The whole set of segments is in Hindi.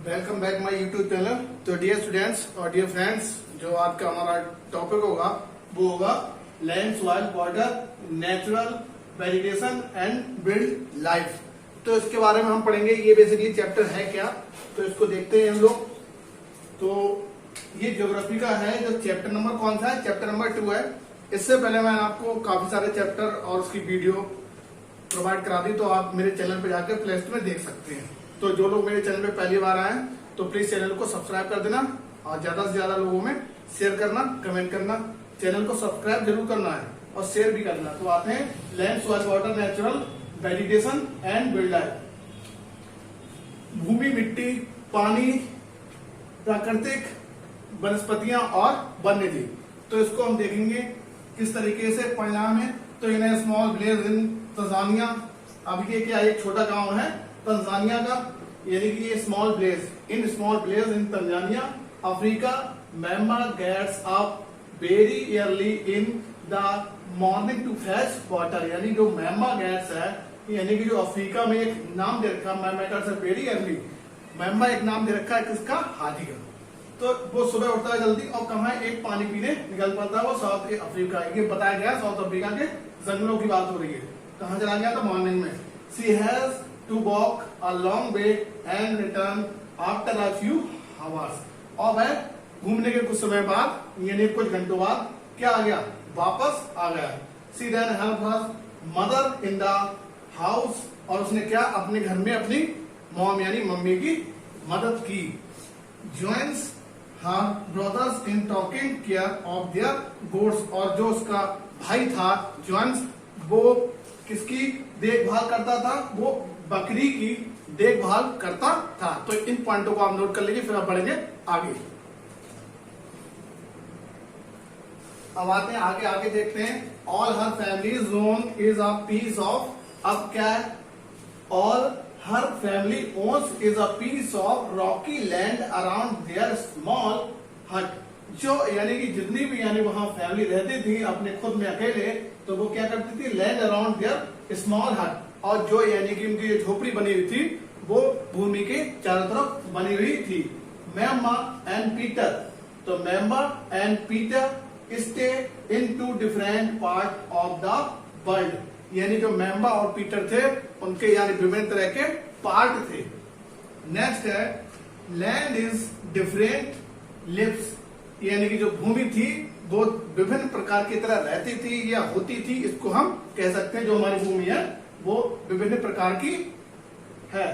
Welcome back my YouTube channel. तो डियर स्टूडेंट्स और डियर फ्रेंड्स, जो आज का हमारा टॉपिक होगा वो होगा land, soil, water, natural vegetation and build life. तो इसके बारे में हम पढ़ेंगे। ये बेसिकली चैप्टर है क्या, तो इसको देखते हैं हम लोग। तो ये ज्योग्राफी का है। जो चैप्टर नंबर कौन सा है? चैप्टर नंबर 2 है। इससे पहले मैंने आपको काफी सारे चैप्टर और उसकी वीडियो प्रोवाइड करा दी, तो आप मेरे चैनल पे जाकर प्लेलिस्ट में देख सकते हैं। तो जो लोग मेरे चैनल पे पहली बार आए हैं तो प्लीज चैनल को सब्सक्राइब कर देना और ज्यादा से ज्यादा लोगों में शेयर करना, कमेंट करना। चैनल को सब्सक्राइब जरूर करना है और शेयर भी करना। तो आते हैं land, soil, water, natural vegetation and wildlife. भूमि, मिट्टी, पानी, प्राकृतिक वनस्पतियां और वन्यजीव। तो इसको हम देखेंगे किस तरीके से परिणाम है। तो in small village in Tanzania. अब ये क्या, एक छोटा गांव है तंजानिया का, यानी कि ये small village in Tanzania, Africa. Mamma gets up very early in the morning to fetch water. यानी जो मैम्मा गेट्स है, यानी कि जो अफ्रीका में एक नाम दे रखा है मैम्मा गेट्स वेरी अर्ली। मैम्मा एक नाम दे रखा है किसका? हाथी का। तो वो सुबह उठता है जल्दी और कहाँ एक पानी पीने निकल पड़ता है। वो साउथ अफ्रीका, ये बताया गया साउथ अफ्रीका के जंगलों की बात हो रही है। कहाँ चला गया था? मॉर्निंग में। She has to walk a long way and return after a few hours. और वह घूमने के कुछ समय बाद, यानी कुछ घंटों बाद क्या आ गया? वापस आ गया। She then help her mother in the house. और उसने क्या अपने घर में अपनी मॉम यानी मम्मी की मदद की। Joins her brothers in taking care of their goats. और जो उसका भाई था ज्वाइंस, वो किसकी देखभाल करता था? वो बकरी की देखभाल करता था। तो इन पॉइंटों को आप नोट कर लीजिए, फिर आप बढ़ेंगे आगे। अब आते हैं आगे देखते हैं। All her family own is a piece of. अब क्या है? All her family owns is a piece of rocky land around their small hut. जो यानी कि जितनी भी यानी वहां फैमिली रहती थी अपने खुद में अकेले, तो वो क्या करती थी? लैंड अराउंड देयर स्मॉल हट। और जो यानी कि उनकी जो झोपड़ी बनी हुई थी वो भूमि के चारों तरफ बनी हुई थी। Mamma and Peter. तो Mamma and Peter stay in two different part of the world. यानी जो मैम्बा और पीटर थे उनके यानी विभिन्न तरह के पार्ट थे। नेक्स्ट है लैंड इज डिफरेंट लिव्स। यानी कि जो भूमि थी वो विभिन्न प्रकार की तरह रहती थी या होती थी। इसको हम कह सकते हैं जो हमारी भूमि है वो विभिन्न प्रकार की है।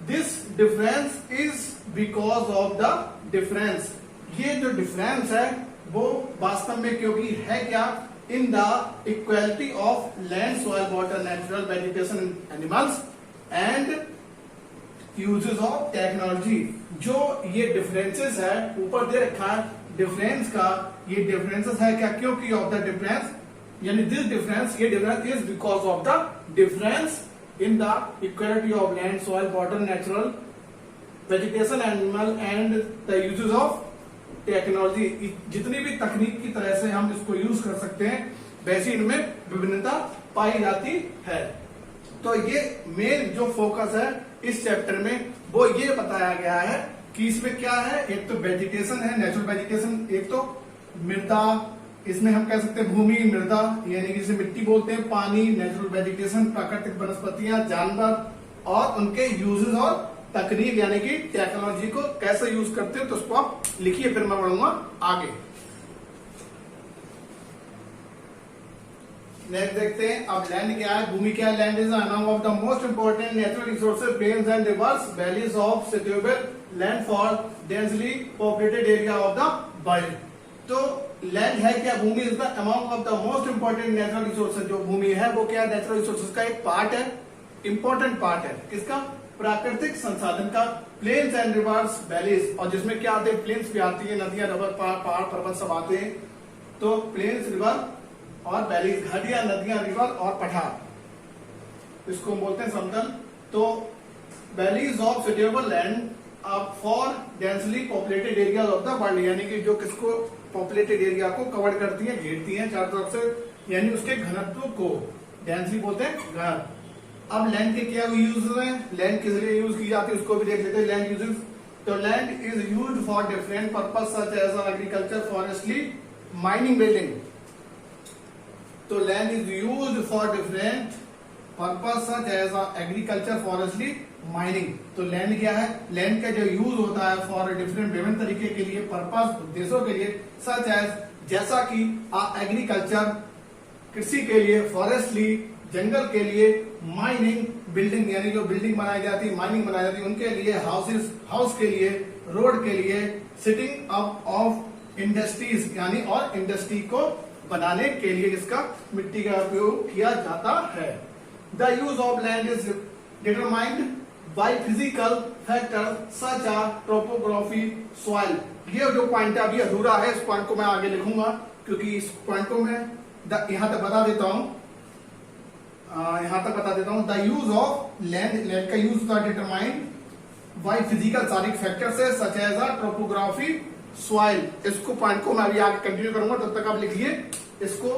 This difference is because of the difference. ये जो डिफरेंस है वो वास्तव में क्योंकि है क्या? In the equality of land, soil, water, natural vegetation, animals and uses of technology. जो ये डिफरेंसेस है ऊपर दे रखा है डिफरेंस का, ये डिफरेंसेस है क्या? क्योंकि ऑफ द डिफरेंस, यानी दिस डिफरेंस, ये difference is because of the difference in the equality of land, soil, water, natural vegetation, animal and the uses of technology. जितनी भी तकनीक की तरह से हम इसको यूज कर सकते हैं वैसी इनमें विभिन्नता पाई जाती है। तो ये मेन जो फोकस है इस चैप्टर में वो ये बताया गया है कि इसमें क्या है। एक तो वेजिटेशन है, नेचुरल वेजिटेशन। एक तो मृदा, इसमें हम कह सकते हैं भूमि, मृदा यानी कि इसे मिट्टी बोलते हैं। पानी, नेचुरल वेजिटेशन, प्राकृतिक वनस्पतियां, जानवर और उनके यूजेस और तकनीक यानी कि टेक्नोलॉजी को कैसे यूज करते हैं। तो उसको आप लिखिए, फिर मैं बढ़ूंगा आगे। नेक्स्ट देखते हैं। अब लैंड क्या है, भूमि क्या है? Land is among of the most important natural resources, plains and rivers valleys of suitable land for densely populated area of the world. तो लैंड है क्या? भूमि is the among of the most important natural resources. जो भूमि है वो क्या? नेचुरल रिसोर्सेज का एक पार्ट है, इंपॉर्टेंट पार्ट है। किसका? प्राकृतिक संसाधन का। प्लेन्स एंड रिवर्स वैलीज, और जिसमें क्या आते हैं? प्लेन्स भी आती है, नदियां, रबर, पहाड़, पर्वत सब आते हैं। तो प्लेन्स, रिवर और वैलीज, घाटियां, नदियां, रिवर और पठार, इसको बोलते हैं समतल। तो valleys of suitable land for densely populated area of the world. यानी कि जो किसको? पॉपुलेटेड एरिया को कवर करती है, घेरती है चारों तरफ से, यानी उसके घनत्व को डेंसली बोलते हैं घनत्व। अब लैंड के क्या यूज है, लैंड किस लिए यूज की जाती है उसको भी देख लेते हैं। लैंड यूजेस, तो land is used for different purpose such as agriculture, forestry, mining, building. तो land is used for different purpose such as agriculture, forestry, mining. तो लैंड क्या है, लैंड का जो यूज होता है फॉर डिफरेंट विभिन्न तरीके के लिए, पर्पज उद्देश्यों के लिए, सच एज जैसा कि एग्रीकल्चर कृषि के लिए, फॉरेस्ट्री जंगल के लिए, माइनिंग बिल्डिंग यानी जो बिल्डिंग बनाई जाती है, माइनिंग बनाई जाती है उनके लिए, हाउसेस हाउस के लिए, रोड के लिए, सिटिंग अप ऑफ इंडस्ट्रीज यानी और इंडस्ट्री को बनाने के लिए इसका मिट्टी का उपयोग किया जाता है। The use of land is determined by physical factor such as topography, soil. ये जो पॉइंट अभी अधूरा है, इस पॉइंट को मैं आगे लिखूंगा क्योंकि इस पॉइंट को मैं यहां तक बता देता हूं, the use of land, land का यूज था डिटरमाइंड बाय फिजिकल शारीरिक फैक्टर से सच एज टोपोग्राफी, सॉइल। इसको पॉइंट को मैं अभी आगे कंटिन्यू करूंगा, तब तक आप लिखिए इसको,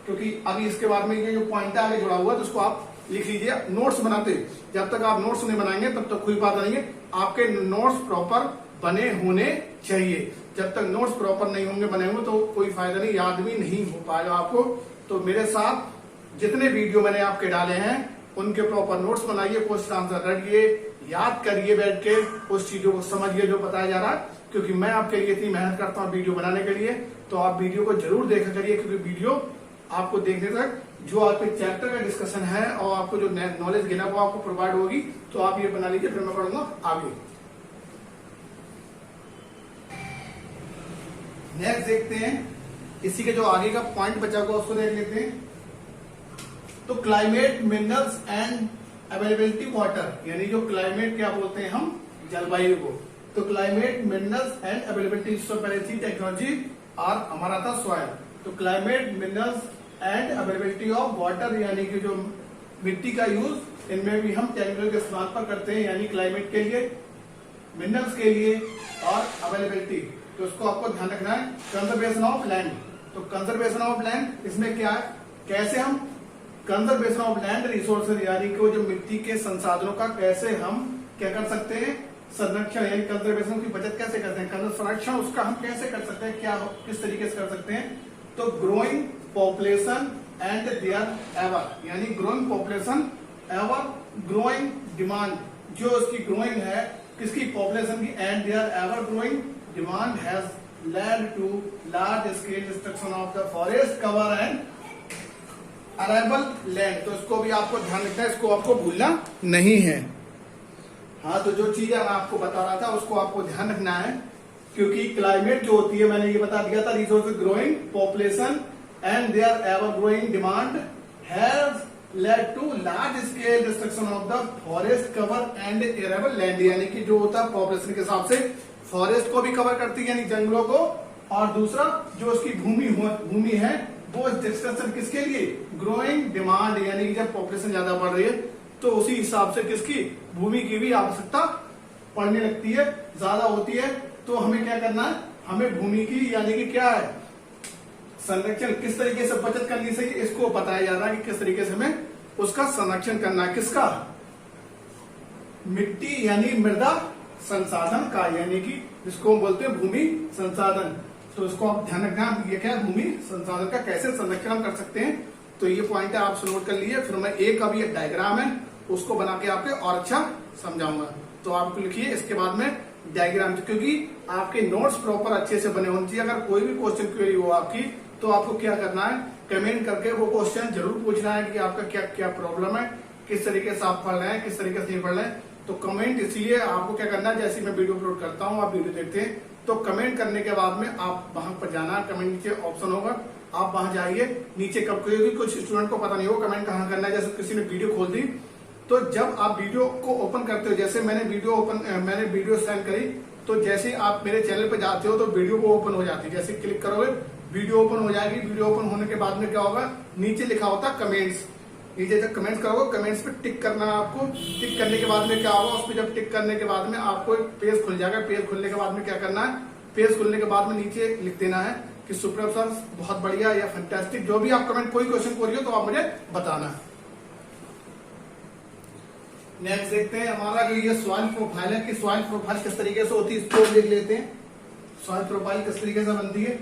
क्योंकि अभी इसके बाद में ये जो पॉइंट है आगे जुड़ा हुआ है तो उसको आप लिख लीजिए नोट्स बनाते। जब तक आप नोट्स नहीं बनाएंगे तब तक कोई बात नहीं है, आपके नोट्स प्रॉपर बने होने चाहिए। जब तक नोट्स प्रॉपर नहीं होंगे, बने होंगे तो कोई फायदा नहीं, याद भी नहीं हो पाएगा आपको। तो मेरे साथ जितने वीडियो मैंने आपके डाले हैं उनके प्रॉपर नोट्स बनाइए, क्वेश्चन आंसर रटिए, याद करिए बैठ के, उस चीजों को समझिए जो बताया जा रहा है। क्योंकि मैं आपके लिए इतनी मेहनत करता हूँ वीडियो बनाने के लिए, तो आप वीडियो को जरूर देखा करिए, क्योंकि वीडियो आपको देखने तक जो आपके चैप्टर का डिस्कशन है और आपको जो नॉलेज गेन है वो आपको प्रोवाइड होगी। तो आप ये बना लीजिए, फिर मैं पढ़ूंगा आगे। नेक्स्ट देखते हैं, इसी के जो आगे का पॉइंट बचा हुआ उसको देख लेते हैं। तो climate, minerals and availability water, यानी जो क्लाइमेट क्या बोलते हैं हम, जलवायु को। तो क्लाइमेट, मिनरल्स एंड अवेलेबिलिटी, इससे पहले थी टेक्नोलॉजी और हमारा था सॉइल। तो climate, minerals and availability of water, यानी कि जो मिट्टी का यूज, इनमें भी हम टेक्नोलॉजी के इस्तेमाल पर करते हैं, यानी क्लाइमेट के लिए, मिनरल्स के लिए और अवेलेबिलिटी। तो उसको आपको ध्यान रखना है। कंजर्वेशन ऑफ लैंड, तो कंजर्वेशन ऑफ लैंड इसमें क्या है, कैसे हम कंजर्वेशन ऑफ लैंड रिसोर्सेज यानी कि जो मिट्टी के संसाधनों का कैसे हम क्या कर सकते हैं, संरक्षण यानी कंजर्वेशन की बचत कैसे करते हैं, संरक्षण उसका हम कैसे कर सकते हैं, क्या किस तरीके से कर सकते हैं। तो growing population and their ever, यानी growing population ever growing demand, जो उसकी ग्रोइंग है किसकी, पॉपुलेशन की, and their ever growing demand has led to large scale destruction of the forest cover and arable land. तो इसको भी आपको ध्यान रखना है, इसको आपको भूलना नहीं है। हाँ, तो जो चीजें मैं आपको बता रहा था उसको आपको ध्यान रखना है, क्योंकि क्लाइमेट जो होती है, मैंने ये बता दिया था, resource growing population and their ever growing demand has led to large scale destruction of the forest cover and arable land, यानी कि जो होता है पॉपुलेशन के हिसाब से फॉरेस्ट को भी कवर करती है यानी जंगलों को, और दूसरा जो उसकी भूमि है वो डिस्ट्रक्शन किसके लिए, ग्रोइंग डिमांड, यानी कि जब पॉपुलेशन ज्यादा बढ़ रही है तो उसी हिसाब से किसकी, भूमि की भी आवश्यकता पड़ने लगती है, ज्यादा होती है। तो हमें क्या करना है, हमें भूमि की यानी कि क्या है, संरक्षण किस तरीके से बचत करनी चाहिए, इसको बताया जा रहा है कि किस तरीके से हमें उसका संरक्षण करना है। किसका, मिट्टी यानी मृदा संसाधन का, यानी कि जिसको हम बोलते हैं भूमि संसाधन। तो इसको आप ध्यान रखना, ये क्या है, भूमि संसाधन का कैसे संरक्षण हम कर सकते हैं। तो ये पॉइंट है, आप नोट कर लिए। फिर मैं एक अभी एक डायग्राम है उसको बना के आपके और अच्छा समझाऊंगा। तो आप लिखिए इसके बाद में डायग्राम, क्योंकि आपके नोट्स प्रॉपर अच्छे से बने होने चाहिए। अगर कोई भी क्वेश्चन क्वेरी हो आपकी, तो आपको क्या करना है, कमेंट करके वो क्वेश्चन जरूर पूछना है कि आपका क्या क्या प्रॉब्लम है, किस तरीके से आप पढ़ रहे हैं, किस तरीके से नहीं पढ़ रहे हैं। तो कमेंट इसलिए आपको क्या करना है, जैसे मैं वीडियो अपलोड करता हूँ, आप वीडियो देखते हैं तो कमेंट करने के बाद में आप वहां पर जाना, कमेंट नीचे ऑप्शन होगा, आप वहां जाइए। नीचे कब कोई कुछ स्टूडेंट को पता नहीं हो कमेंट कहाँ करना है, जैसे किसी ने वीडियो खोल दी, तो जब आप वीडियो को ओपन करते हो, जैसे मैंने वीडियो सेंड करी, तो जैसे आप मेरे चैनल पे जाते हो तो वीडियो को ओपन हो जाती है, जैसे क्लिक करोगे वीडियो ओपन हो जाएगी। वीडियो ओपन होने के बाद में क्या होगा, नीचे लिखा होता है कमेंट्स, नीचे जब कमेंट्स करोगे कमेंट्स पे टिक करना है आपको। टिक करने के बाद में क्या होगा, उस पर जब टिक करने के बाद में आपको एक पेज खुल जाएगा। पेज खुलने के बाद में क्या करना है, पेज खुलने के बाद में नीचे लिख देना है कि सुप्रभ सर बहुत बढ़िया या फैंटास्टिक, जो भी आप कमेंट, कोई क्वेश्चन कोई हो तो आप मुझे बताना। नेक्स्ट देखते हैं हमारा जो ये सॉइल प्रोफाइल है कि सॉइल प्रोफाइल किस तरीके से होती है, इसको देख लेते हैं। सॉइल प्रोफाइल किस तरीके से बनती है।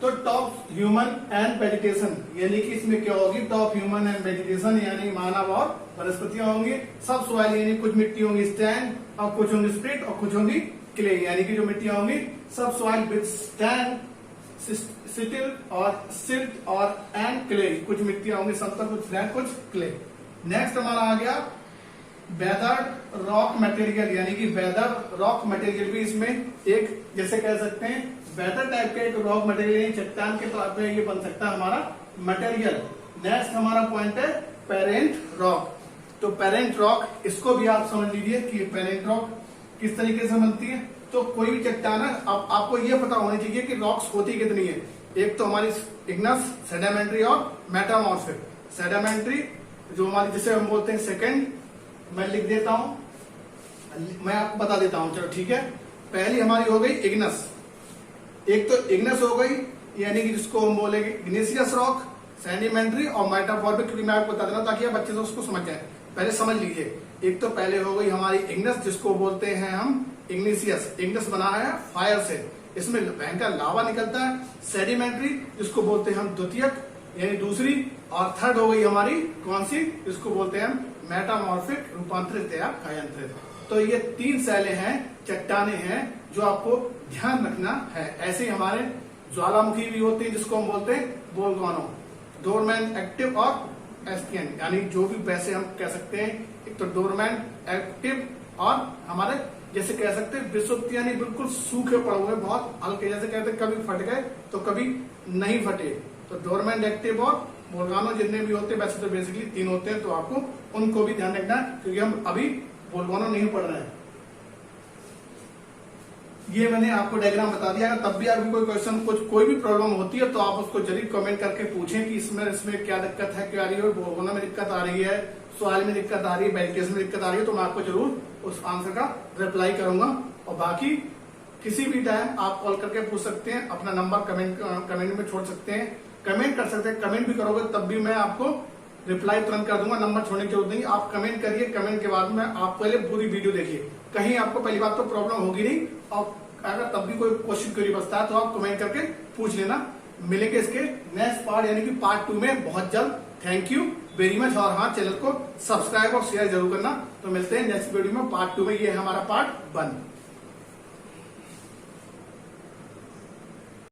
तो टॉप ह्यूमन एंड वेजिटेशन, यानी कि इसमें क्या होगी, टॉप ह्यूमन एंड वेजिटेशन यानी मानव और वनस्पतियां होंगी। सब सॉइल यानी कुछ मिट्टी होंगी स्टैंड और कुछ होंगी स्प्लिट और कुछ होंगी क्ले, यानी कि जो मिट्टियां होंगी सब सॉइल विद स्टैंड सिटिल और सिल्ट और एंड क्ले, कुछ मिट्टियां होंगी समतल, कुछ स्टैंड कुछ क्ले। नेक्स्ट हमारा आ गया वेदर्ड रॉक मटेरियल, यानी कि वेदर रॉक मटेरियल भी इसमें एक जैसे कह सकते हैं वेदर टाइप का एक रॉक मटेरियल, चट्टान के तौर पे ये बन सकता है हमारा मटेरियल। नेक्स्ट हमारा पॉइंट है पेरेंट रॉक। तो पेरेंट रॉक इसको भी आप समझ लीजिए कि पेरेंट रॉक किस तरीके से बनती है। तो कोई भी चट्टान है, अब आपको ये पता होना चाहिए कि रॉक्स होती कितनी है। एक तो हमारी इग्नस, सेडिमेंट्री और मेटामॉर्फिक। सेडिमेंट्री जो हमारी जिसे हम बोलते हैं सेकंड, मैं लिख देता हूं, मैं आपको बता देता हूं, चलो ठीक है। पहली हमारी हो गई इग्नस, एक तो इग्नस हो गई यानी कि जिसको हम बोलेंगे इग्नेशियस रॉक, सेडिमेंट्री और मेटामॉर्फिक, क्योंकि मैं आपको बता देना ताकि आप अच्छे से उसको समझ जाए। पहले समझ लीजिए, एक तो पहले हो गई हमारी इग्नस जिसको बोलते हैं हम इग्निशियस, इग्नस बना है फायर से, इसमें भयंकर लावा निकलता है। सेडिमेंट्री जिसको बोलते हैं हम द्वितीयक यानी दूसरी, और थर्ड हो गई हमारी कौन सी, जिसको बोलते हैं हम मेटामॉर्फिक, रूपांतरित या कायांतरित। तो ये तीन शैलें हैं, चट्टाने हैं जो आपको ध्यान रखना है। ऐसे ही हमारे ज्वालामुखी भी होते हैं जिसको हम बोलते हैं वोल्केनो, डोरमैन, एक्टिव और एस्टियन, यानी जो भी वैसे हम कह सकते हैं, एक तो डोरमैन, एक्टिव और हमारे जैसे कह सकते हैं विषुप्त यानी बिल्कुल सूखे पड़े हुए, बहुत हल्के, जैसे कहते हैं कभी फट गए तो कभी नहीं फटे। तो डोरमैन, एक्टिव और वोल्केनो जितने भी होते हैं, वैसे तो बेसिकली तीन होते हैं, तो आपको उनको भी ध्यान रखना है क्योंकि हम अभी वोल्केनो नहीं पढ़ रहे हैं। ये मैंने आपको डायग्राम बता दिया। तब भी आपको कोई क्वेश्चन, कुछ कोई भी प्रॉब्लम होती है तो आप उसको जरूर कमेंट करके पूछें कि इसमें क्या दिक्कत है, क्या आ रही है, वोल्केनो में दिक्कत आ रही है, सॉइल में दिक्कत आ रही है, वेजिटेशन में दिक्कत आ रही है, तो मैं आपको जरूर उस आंसर का रिप्लाई करूंगा। और बाकी किसी भी टाइम आप कॉल करके पूछ सकते हैं, अपना नंबर कमेंट में छोड़ सकते हैं, कमेंट कर सकते हैं। कमेंट भी करोगे तब भी मैं आपको रिप्लाई तुरंत कर दूंगा, नंबर छोड़ने की जरूरत नहीं। आप कमेंट करिए, कमेंट के बाद में आप पहले पूरी वीडियो देखिए, कहीं आपको पहली बात तो प्रॉब्लम होगी नहीं, और अगर तब भी कोई क्वेश्चन क्वेरी बचता है तो आप कमेंट करके पूछ लेना। मिलेंगे इसके नेक्स्ट पार्ट यानी कि पार्ट 2 में बहुत जल्द। थैंक यू वेरी मच, और हाँ चैनल को सब्सक्राइब और शेयर जरूर करना। तो मिलते हैं नेक्स्ट वीडियो में पार्ट 2 में, ये है हमारा पार्ट 1।